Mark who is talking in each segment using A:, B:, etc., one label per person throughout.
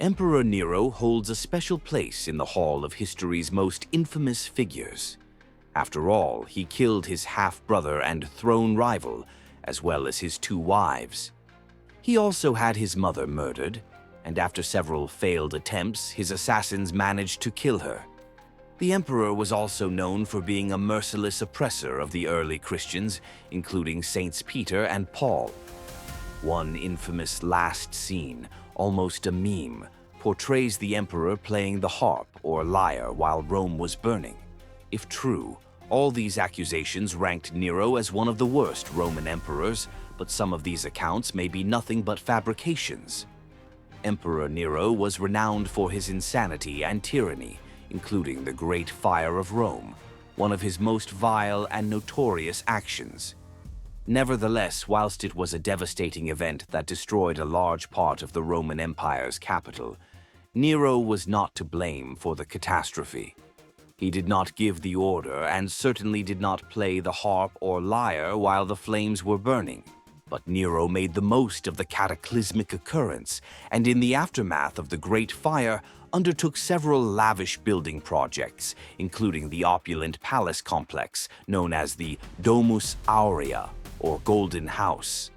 A: Emperor Nero holds a special place in the hall of history's most infamous figures. After all, he killed his half-brother and throne rival, as well as his two wives. He also had his mother murdered, and after several failed attempts, his assassins managed to kill her. The emperor was also known for being a merciless oppressor of the early Christians, including Saints Peter and Paul. One infamous last scene, almost a meme, portrays the emperor playing the harp or lyre while Rome was burning. If true, all these accusations ranked Nero as one of the worst Roman emperors, but some of these accounts may be nothing but fabrications. Emperor Nero was renowned for his insanity and tyranny, including the Great Fire of Rome, one of his most vile and notorious actions. Nevertheless, whilst it was a devastating event that destroyed a large part of the Roman Empire's capital, Nero was not to blame for the catastrophe. He did not give the order and certainly did not play the harp or lyre while the flames were burning. But Nero made the most of the cataclysmic occurrence, and in the aftermath of the Great Fire, undertook several lavish building projects, including the opulent palace complex known as the Domus Aurea, or Golden House.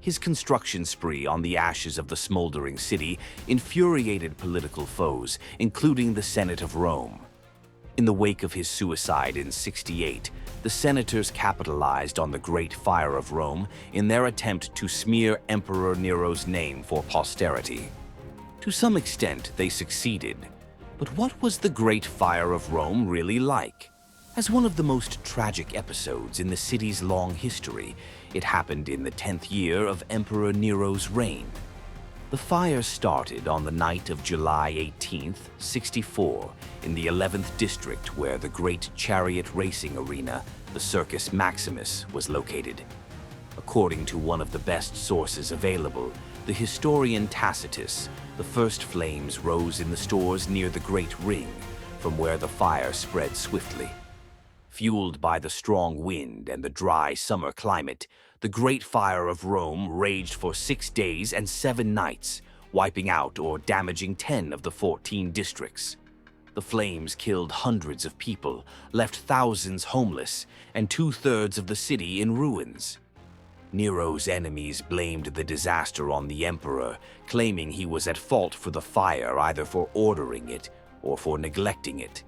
A: His construction spree on the ashes of the smoldering city infuriated political foes, including the Senate of Rome. In the wake of his suicide in 68, the senators capitalized on the Great Fire of Rome in their attempt to smear Emperor Nero's name for posterity. To some extent, they succeeded. But what was the Great Fire of Rome really like? As one of the most tragic episodes in the city's long history, it happened in the 10th year of Emperor Nero's reign. The fire started on the night of July 18th, 64, in the 11th district where the great chariot racing arena, the Circus Maximus, was located. According to one of the best sources available, the historian Tacitus, the first flames rose in the stores near the Great Ring, from where the fire spread swiftly. Fueled by the strong wind and the dry summer climate, the Great Fire of Rome raged for 6 days and 7 nights, wiping out or damaging 10 of the 14 districts. The flames killed hundreds of people, left thousands homeless, and 2/3 of the city in ruins. Nero's enemies blamed the disaster on the emperor, claiming he was at fault for the fire either for ordering it or for neglecting it.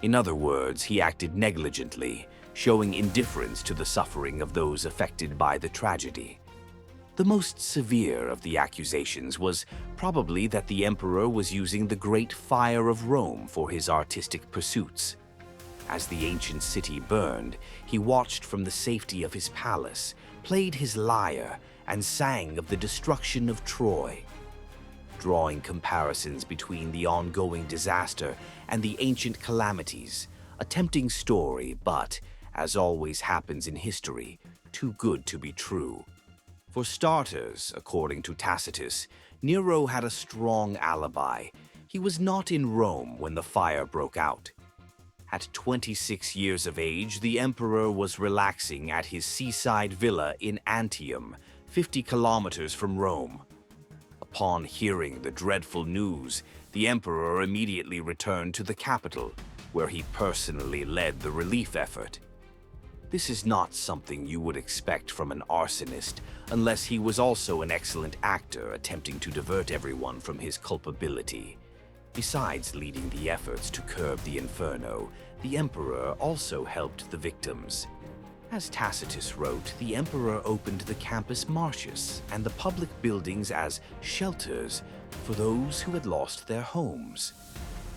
A: In other words, he acted negligently, showing indifference to the suffering of those affected by the tragedy. The most severe of the accusations was probably that the emperor was using the Great Fire of Rome for his artistic pursuits. As the ancient city burned, he watched from the safety of his palace, played his lyre, and sang of the destruction of Troy. Drawing comparisons between the ongoing disaster and the ancient calamities, a tempting story, but, as always happens in history, too good to be true. For starters, according to Tacitus, Nero had a strong alibi. He was not in Rome when the fire broke out. At 26 years of age, the emperor was relaxing at his seaside villa in Antium, 50 kilometers from Rome. Upon hearing the dreadful news, the emperor immediately returned to the capital, where he personally led the relief effort. This is not something you would expect from an arsonist, unless he was also an excellent actor attempting to divert everyone from his culpability. Besides leading the efforts to curb the inferno, the emperor also helped the victims. As Tacitus wrote, the emperor opened the Campus Martius and the public buildings as shelters for those who had lost their homes,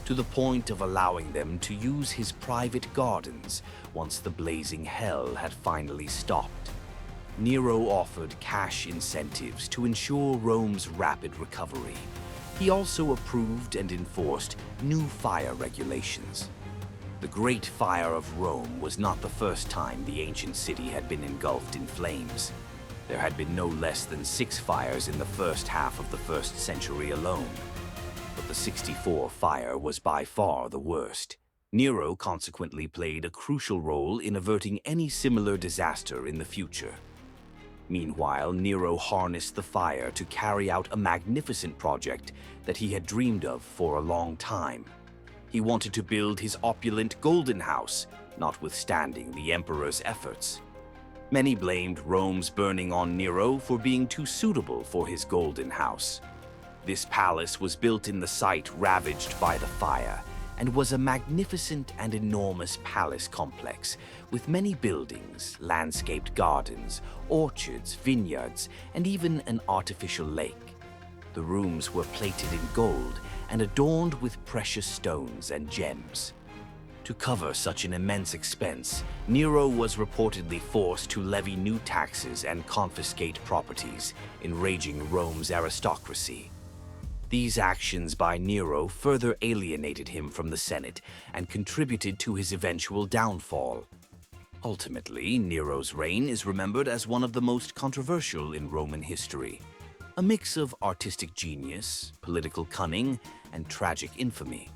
A: to the point of allowing them to use his private gardens once the blazing hell had finally stopped. Nero offered cash incentives to ensure Rome's rapid recovery. He also approved and enforced new fire regulations. The Great Fire of Rome was not the first time the ancient city had been engulfed in flames. There had been no less than 6 fires in the first half of the 1st century alone. But the 64 fire was by far the worst. Nero consequently played a crucial role in averting any similar disaster in the future. Meanwhile, Nero harnessed the fire to carry out a magnificent project that he had dreamed of for a long time. He wanted to build his opulent golden house, notwithstanding the emperor's efforts. Many blamed Rome's burning on Nero for being too suitable for his golden house. This palace was built in the site ravaged by the fire, and was a magnificent and enormous palace complex with many buildings, landscaped gardens, orchards, vineyards, and even an artificial lake. The rooms were plated in gold and adorned with precious stones and gems. To cover such an immense expense, Nero was reportedly forced to levy new taxes and confiscate properties, enraging Rome's aristocracy. These actions by Nero further alienated him from the Senate and contributed to his eventual downfall. Ultimately, Nero's reign is remembered as one of the most controversial in Roman history, a mix of artistic genius, political cunning, and tragic infamy.